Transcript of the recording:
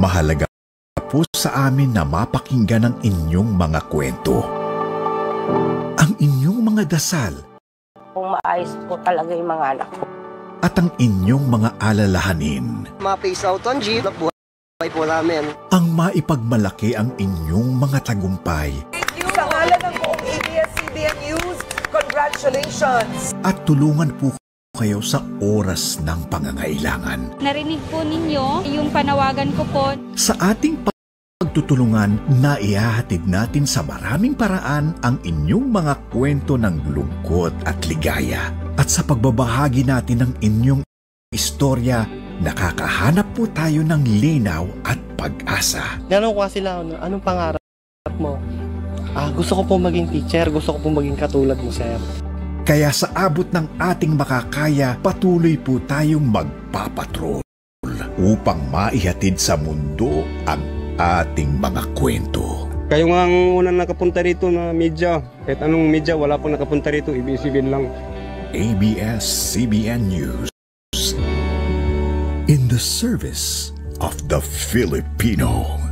Mahalaga po sa amin na mapakinggan ang inyong mga kwento. Ang inyong mga dasal. Kung maayos po talaga yung mga anak ko. At ang inyong mga alalahanin. Ma-face out on G, buhay po namin. Ang maipagmalaki ang inyong mga tagumpay. Thank you sa ngalan ng buong ABS-CBN News. Congratulations! At tulungan po kayo sa oras ng pangangailangan. Narinig po ninyo yung panawagan ko po. Sa ating pagtutulungan, naihahatid natin sa maraming paraan ang inyong mga kwento ng lungkot at ligaya. At sa pagbabahagi natin ng inyong istorya, nakakahanap po tayo ng linaw at pag-asa. Ganun ko sila, anong pangarap mo? Gusto ko po maging teacher, gusto ko po maging katulad mo, sir. Kaya sa abot ng ating makakaya, patuloy po tayong magpapatrol upang maihatid sa mundo ang ating mga kwento. Kayo nga ang unang nakapunta rito na media. Kahit anong media, wala pong nakapunta rito, ABS-CBN lang. ABS-CBN News. In the service of the Filipino.